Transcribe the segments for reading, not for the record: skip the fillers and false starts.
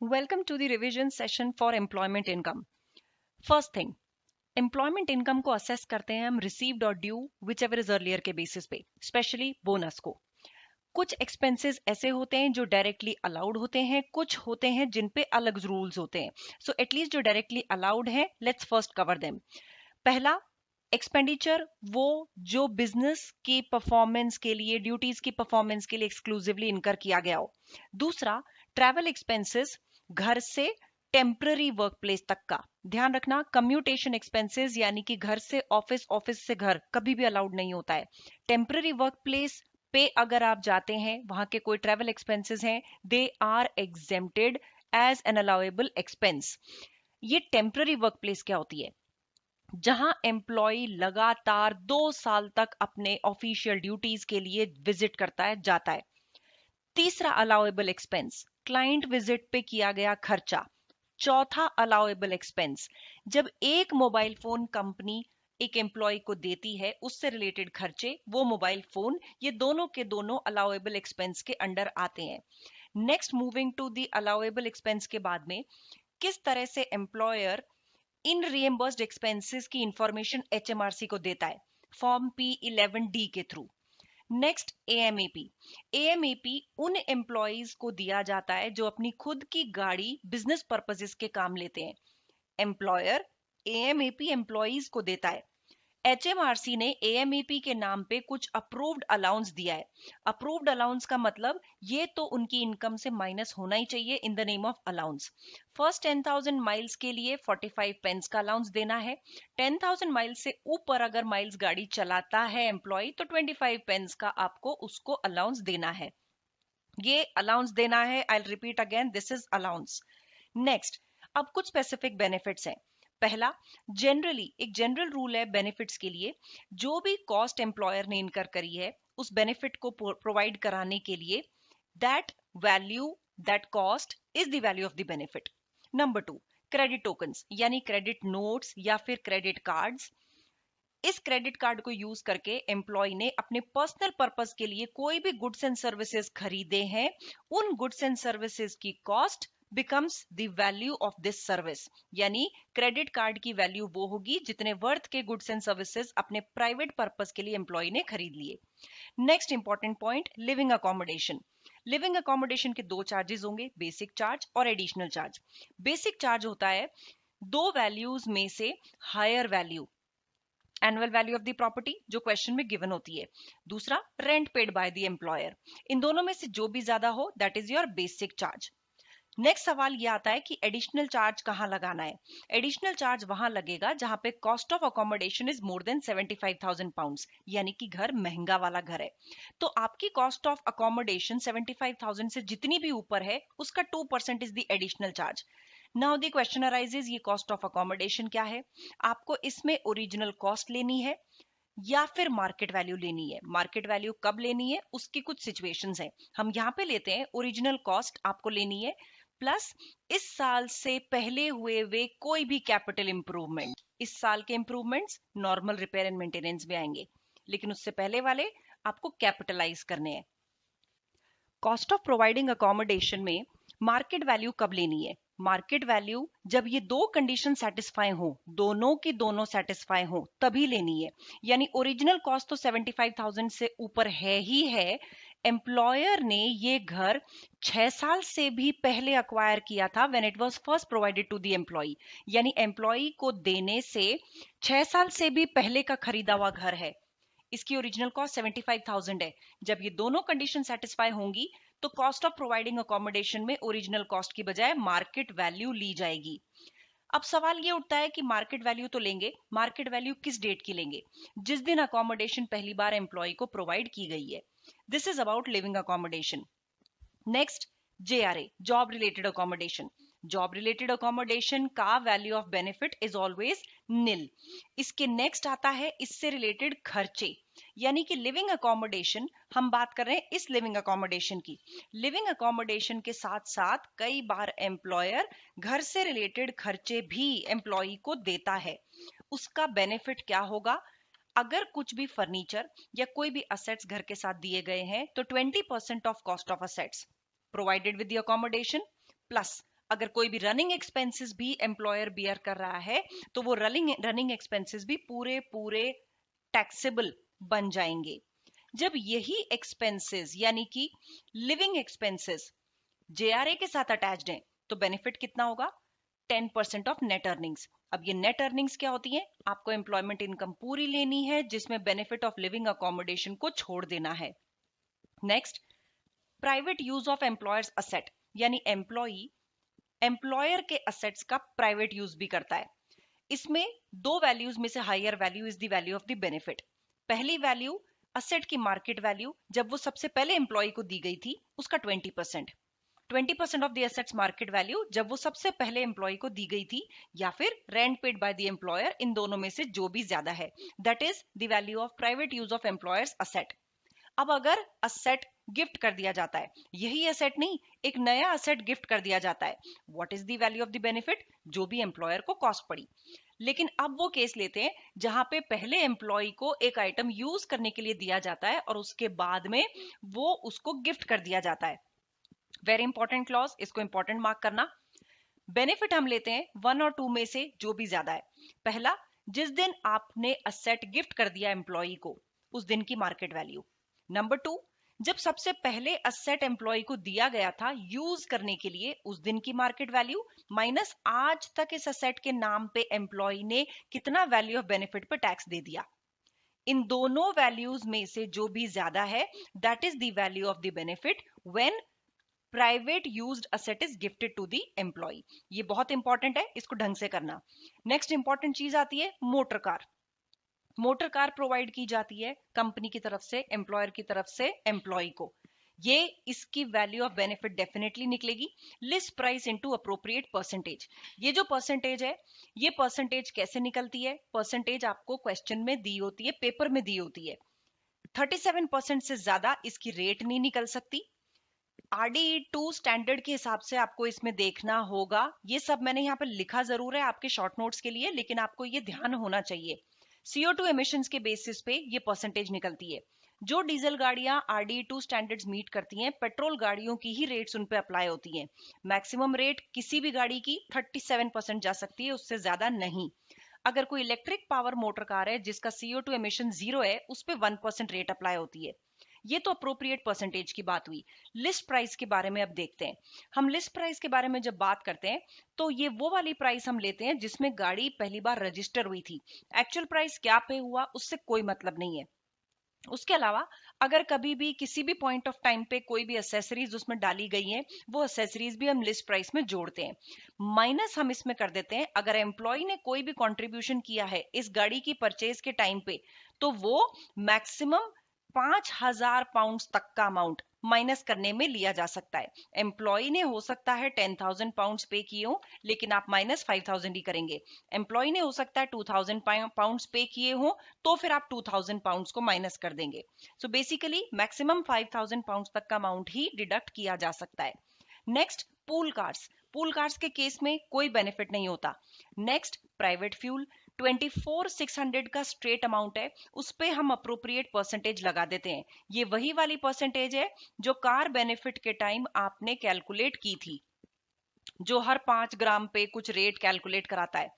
Welcome to the revision session for employment income. First thing, employment income को assess करते हैं हम received or due whichever is earlier के basis पे, especially bonus को. कुछ expenses ऐसे होते हैं जो directly allowed होते हैं, कुछ होते हैं जिन पे अलग rules होते हैं. So at least जो directly allowed हैं, let's first cover them. पहला, एक्सपेंडिचर वो जो बिजनेस की परफॉर्मेंस के लिए, ड्यूटीज की परफॉर्मेंस के लिए एक्सक्लूसिवली इनकर किया गया हो. दूसरा, ट्रैवल एक्सपेंसेस घर से टेम्पररी वर्क प्लेस तक का. ध्यान रखना, कम्यूटेशन एक्सपेंसेस यानी कि घर से ऑफिस, ऑफिस से घर कभी भी अलाउड नहीं होता है. टेम्पररी वर्क प्लेस पे अगर आप जाते हैं, वहां के कोई ट्रैवल एक्सपेंसेस हैं, they are exempted as an allowable expense. ये टेम्पररी वर्क प्लेस क्या होती है? जहां एम्प्लॉय लगातार 2 साल तक अपने ऑफिशियल ड्यूटीज के लिए विजिट करता है, जाता है. तीसरा अलाउएबल एक्सपेंस, क्लाइंट विजिट पे किया गया खर्चा. चौथा अलाउएबल एक्सपेंस, जब एक मोबाइल फोन कंपनी एक एम्प्लॉय को देती है, उससे रिलेटेड खर्चे, वो मोबाइल फोन, ये दोनों के दोनों अलाउएबल एक्सपेंस के अंडर आते हैं. Next, moving to the allowable expense के बाद में किस तरह से एम्प्लॉयर इन रिएम्बर्स्ड एक्सपेंसेस की इंफॉर्मेशन एचएमआरसी को देता है, फॉर्म P11D के थ्रू. नेक्स्ट, एएमएपी. एएमएपी उन एम्प्लॉयज को दिया जाता है जो अपनी खुद की गाड़ी बिजनेस पर्पसेस के काम लेते हैं. एम्प्लॉयर एएमएपी एम्प्लॉयज को देता है. एचएमआरसी ने एएमएपी के नाम पे कुछ अप्रूव्ड अलाउंस दिया है. अप्रूव्ड अलाउंस का मतलब ये तो उनकी इनकम से माइनस होना ही चाहिए in the name of allowance. First 10,000 miles के लिए 45 पेंस का अलाउंस देना है. 10,000 माइल्स से ऊपर अगर माइल्स गाड़ी चलाता है एम्प्लॉय, तो 25 पेंस का आपको उसको अलाउंस देना है. ये अलाउंस देना है. I repeat again, this is allowance. Next, अब कुछ स्पेसिफिक बेनिफिट्स हैं. पहला, जनरली एक जनरल रूल है बेनिफिट्स के लिए, जो भी कॉस्ट एम्प्लॉयर ने इनकर करी है उस बेनिफिट को प्रोवाइड कराने के लिए, that value, that cost is the value of the benefit. Number 2, credit tokens यानी क्रेडिट नोट्स या फिर क्रेडिट कार्ड्स. इस क्रेडिट कार्ड को यूज करके एम्प्लॉय ने अपने पर्सनल पर्पस के लिए कोई भी गुड्स एंड सर्विसेज खरीदे हैं, उन गुड्स एंड सर्विसेज की cost becomes the value of this service. यानी क्रेडिट कार्ड की वैल्यू वो होगी जितने वर्थ के गुड्स एंड सर्विसेज अपने प्राइवेट पर्पस के लिए एम्प्लॉय ने खरीद लिए. Next important point, living accommodation. Living accommodation के दो चार्जेस होंगे, बेसिक चार्ज और एडिशनल चार्ज. बेसिक चार्ज होता है दो वैल्यूज में से higher value, annual value of the property जो क्वेश्चन में गिवन होती है. दूसरा, rent paid by the employer. इन दोनों में से जो भी ज्यादा हो, that is your basic charge. Next सवाल ये आता है कि एडिशनल चार्ज कहां लगाना है. एडिशनल चार्ज वहां लगेगा जहां पे cost of accommodation is more than 75,000 pounds, यानी कि घर महंगा वाला घर है. तो आपकी कॉस्ट ऑफ अकोमोडेशन 75,000 से जितनी भी ऊपर है, उसका 2% is the additional charge. Now the question arises, ये कॉस्ट ऑफ अकोमोडेशन क्या है? आपको इसमें ओरिजिनल कॉस्ट लेनी है या फिर मार्केट वैल्यू लेनी है. मार्केट वैल्यू कब लेनी है, उसकी कुछ सिचुएशंस हैं. हम यहाँ पे लेते हैं ओरिजिनल कॉस्ट आपको लेनी है, प्लस इस साल से पहले हुए वे कोई भी कैपिटल इंप्रूवमेंट. इस साल के improvements normal repair and maintenance में आएंगे, लेकिन उससे पहले वाले आपको कैपिटलाइज करने हैं. कॉस्ट ऑफ प्रोवाइडिंग अकोमोडेशन में मार्केट वैल्यू कब लेनी है? मार्केट वैल्यू जब ये दो कंडीशन सेटिस्फाई हो, दोनों की दोनों सेटिस्फाई हो, तभी लेनी है. यानी ओरिजिनल कॉस्ट तो 75,000 से ऊपर है ही है. एम्प्लॉयर ने ये घर 6 साल से भी पहले अक्वायर किया था, when it was first provided to the employee. यानी एम्प्लॉय को देने से 6 साल से भी पहले का खरीदा हुआ घर है. इसकी ओरिजिनल कॉस्ट 75,000 है. जब ये दोनों कंडीशन सेटिस्फाई होंगी तो कॉस्ट ऑफ प्रोवाइडिंग अकोमोडेशन में ओरिजिनल कॉस्ट की बजाय मार्केट वैल्यू ली जाएगी. अब सवाल ये उठता है कि मार्केट वैल्यू तो लेंगे, मार्केट वैल्यू किस डेट की लेंगे? जिस दिन अकोमोडेशन पहली बार एम्प्लॉय को प्रोवाइड की गई है. This is about living accommodation. Next, JRA, job related accommodation. Job related accommodation का value of benefit is always nil. इसके नेक्स्ट आता है इससे रिलेटेड खर्चे, यानी कि लिविंग अकोमोडेशन. हम बात कर रहे हैं इस लिविंग अकोमोडेशन की. लिविंग अकोमोडेशन के साथ साथ कई बार एम्प्लॉयर घर से रिलेटेड खर्चे भी एम्प्लॉय को देता है. उसका बेनिफिट क्या होगा? अगर कुछ भी फर्नीचर या कोई भी असेट्स घर के साथ दिए गए हैं, तो 20% of cost of assets provided with the accommodation, plus अगर कोई भी रनिंग एक्सपेंसेस भी एम्प्लॉयर बियर कर रहा है तो वो रनिंग एक्सपेंसेस भी पूरे पूरे टैक्सेबल बन जाएंगे। जब यही एक्सपेंसेस यानी कि लिविंग एक्सपेंसेस जेआरए के साथ अटैच्ड हैं तो बेनिफिट कितना होगा? 10% ऑफ नेट अर्निंग्स। अब ये नेट अर्निंग्स क्या होती है? आपको एम्प्लॉयमेंट इनकम पूरी लेनी है जिसमें बेनिफिट ऑफ लिविंग अकोमोडेशन को छोड़ देना है। Next, private use of employer's asset, यानी एम्प्लॉई एम्प्लॉयर के असेट्स का प्राइवेट यूज भी करता है। इसमें दो वैल्यूज में से higher value is the value of the benefit. पहली वैल्यू असेट की मार्केट वैल्यू जब वो सबसे पहले एम्प्लॉय को दी गई थी उसका 20% of the assets market value जब वो सबसे पहले एम्प्लॉय को दी गई थी, या फिर rent paid by the employer, इन दोनों में से जो भी ज्यादा है, that is the value of private use of employer's asset. अब अगर असेट गिफ्ट कर दिया जाता है, यही असेट नहीं, एक नया असेट गिफ्ट कर दिया जाता है, what is the value of the benefit? जो भी एम्प्लॉयर को कॉस्ट पड़ी। लेकिन अब वो केस लेते हैं जहां पे पहले एम्प्लॉय को एक आइटम यूज करने के लिए दिया जाता है और उसके बाद में वो उसको गिफ्ट कर दिया जाता है। वेरी इंपॉर्टेंट क्लॉज, इसको इंपॉर्टेंट मार्क करना। बेनिफिट हम लेते हैं वन और टू में से जो भी ज्यादा है। पहला, जिस दिन आपने असेट गिफ्ट कर दिया एम्प्लॉय को उस दिन की मार्केट वैल्यू। नंबर टू, जब सबसे पहले असेट एम्प्लॉय को दिया गया था यूज करने के लिए उस दिन की मार्केट वैल्यू, माइनस आज तक इस असेट के नाम पे एम्प्लॉय ने कितना वैल्यू ऑफ बेनिफिट पे टैक्स दे दिया। इन दोनों वैल्यूज में से जो भी ज्यादा है that is the value of the benefit when private used asset is gifted to the employee. ये बहुत इंपॉर्टेंट है, इसको ढंग से करना। नेक्स्ट इंपॉर्टेंट चीज आती है motor car. Motor car provide की जाती है कंपनी की तरफ से एम्प्लॉयर की तरफ से एम्प्लॉय को। ये इसकी वैल्यू ऑफ बेनिफिट डेफिनेटली निकलेगी list price into appropriate percentage. ये जो परसेंटेज है, ये परसेंटेज कैसे निकलती है? परसेंटेज आपको क्वेश्चन में दी होती है, पेपर में दी होती है। 37% से ज्यादा इसकी रेट नहीं निकल सकती। RDE2 स्टैंडर्ड के हिसाब से आपको इसमें देखना होगा। ये सब मैंने यहाँ पे लिखा जरूर है आपके शॉर्ट नोट्स के लिए, लेकिन आपको ये ध्यान होना चाहिए। CO2 एमिशंस के बेसिस पे ये परसेंटेज निकलती है। जो डीजल गाड़ियां RDE2 स्टैंडर्ड्स मीट करती हैं, पेट्रोल गाड़ियों की ही रेट्स उन पे अप्लाई होती हैं। मैक्सिमम रेट किसी भी गाड़ी की 37% जा सकती है, उससे ज्यादा नहीं। अगर कोई इलेक्ट्रिक पावर मोटर कार है जिसका CO2 एमिशन 0 है, उस पे 1% रेट अप्लाई होती है। ये तो अप्रोप्रिएट परसेंटेज की बात हुई। लिस्ट प्राइस के बारे में अब देखते हैं। हम लिस्ट प्राइस के बारे में जब बात करते हैं तो ये वो वाली प्राइस हम लेते हैं जिसमें गाड़ी पहली बार रजिस्टर हुई थी। एक्चुअल प्राइस क्या पे हुआ उससे कोई मतलब नहीं है। उसके अलावा अगर कभी भी किसी भी पॉइंट ऑफ टाइम पे कोई भी एसेसरीज उसमें डाली गई हैं, वो एसेसरीज भी हम लिस्ट प्राइस में जोड़ते हैं। माइनस हम इसमें कर देते हैं अगर एम्प्लॉय ने कोई भी कंट्रीब्यूशन किया है इस गाड़ी की परचेज के टाइम पे, तो वो मैक्सिमम 5,000 पाउंड तक का अमाउंट माइनस करने में लिया जा सकता है। एम्प्लॉय ने हो सकता है 10,000 पाउंड पे किए हो, लेकिन आप माइनस 5,000 ही करेंगे। एम्प्लॉय ने हो सकता है 2,000 पाउंड पे किए हो, तो फिर आप 2,000 पाउंड को माइनस कर देंगे। सो बेसिकली मैक्सिमम 5,000 पाउंड तक का अमाउंट ही डिडक्ट किया जा सकता है। Next, pool cars. Pool cars के केस में कोई बेनिफिट नहीं होता। Next, private fuel. 24,600 का स्ट्रेट अमाउंट है, उस पे हम अप्रोप्रिएट परसेंटेज लगा देते हैं। ये वही वाली परसेंटेज है जो कार बेनिफिट के टाइम आपने कैलकुलेट की थी, जो हर 5 ग्राम पे कुछ रेट कैलकुलेट कराता है।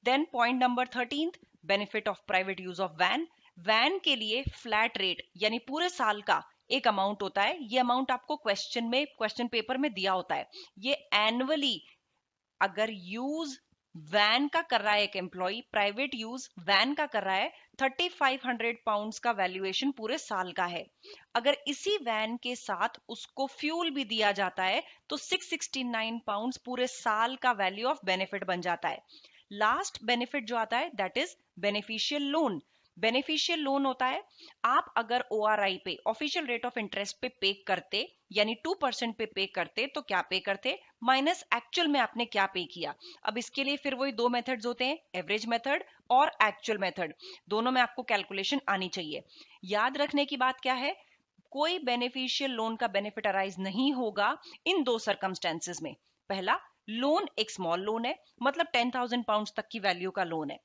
Then point number 13, benefit of private use of van. Van के लिए फ्लैट रेट यानी पूरे साल का एक अमाउंट होता है। ये अमाउंट आपको क्वेश्चन पेपर में दिया होता है। ये एनुअली अगर यूज वैन का कर रहा है एक एम्प्लॉय, प्राइवेट यूज वैन का कर रहा है, 3,500 पाउंड्स का वैल्यूएशन पूरे साल का है। अगर इसी वैन के साथ उसको फ्यूल भी दिया जाता है तो 669 पाउंड्स पूरे साल का वैल्यू ऑफ बेनिफिट बन जाता है। लास्ट बेनिफिट जो आता है that is beneficial loan. Beneficial loan होता है, आप अगर ORI पे ऑफिशियल रेट ऑफ इंटरेस्ट पे करते, यानी 2% पे करते, तो क्या पे करते माइनस एक्चुअल में आपने क्या पे किया। अब इसके लिए फिर वही दो मेथड्स होते हैं, एवरेज मेथड और एक्चुअल मेथड। दोनों में आपको कैलकुलेशन आनी चाहिए। याद रखने की बात क्या है, कोई बेनिफिशियल लोन का बेनिफिट अराइज नहीं होगा इन दो सर्कमस्टेंसेस में। पहला, लोन एक स्मॉल लोन है, मतलब 10,000 पाउंड तक की वैल्यू का लोन है।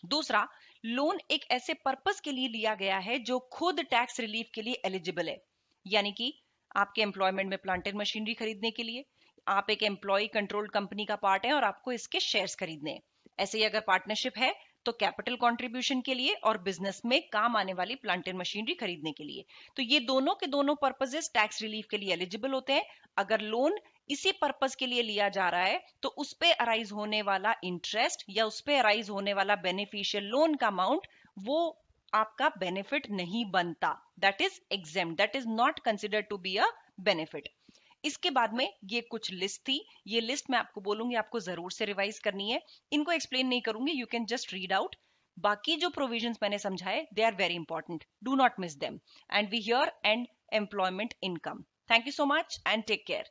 दूसरा, लोन एक ऐसे पर्पस के लिए लिया गया है जो खुद टैक्स रिलीफ के लिए एलिजिबल है, यानी कि आपके एम्प्लॉयमेंट में प्लांट एंड मशीनरी खरीदने के लिए, आप एक एम्प्लॉय कंट्रोल्ड कंपनी का पार्ट है और आपको इसके शेयर्स खरीदने हैं। ऐसे ही अगर पार्टनरशिप है तो कैपिटल कंट्रीब्यूशन के लिए और बिजनेस में काम आने वाली प्लांट एंड मशीनरी खरीदने के लिए। तो ये दोनों के दोनों पर्पसेस टैक्स रिलीफ के लिए एलिजिबल होते हैं। अगर लोन इसी पर्पस के लिए लिया जा रहा है तो उस पे अराइज होने वाला इंटरेस्ट या उस पे अराइज होने वाला बेनिफिशियल लोन का अमाउंट वो आपका बेनिफिट नहीं बनता। That is exempt, that is not considered to be a benefit. इसके बाद में ये कुछ लिस्ट थी, ये लिस्ट मैं आपको बोलूंगी आपको जरूर से रिवाइज करनी है। इनको एक्सप्लेन नहीं करूंगी, you can just read out. बाकी जो प्रोविजंस मैंने समझाए they are very important, do not miss them. And we here end employment income. Thank you so much and take care.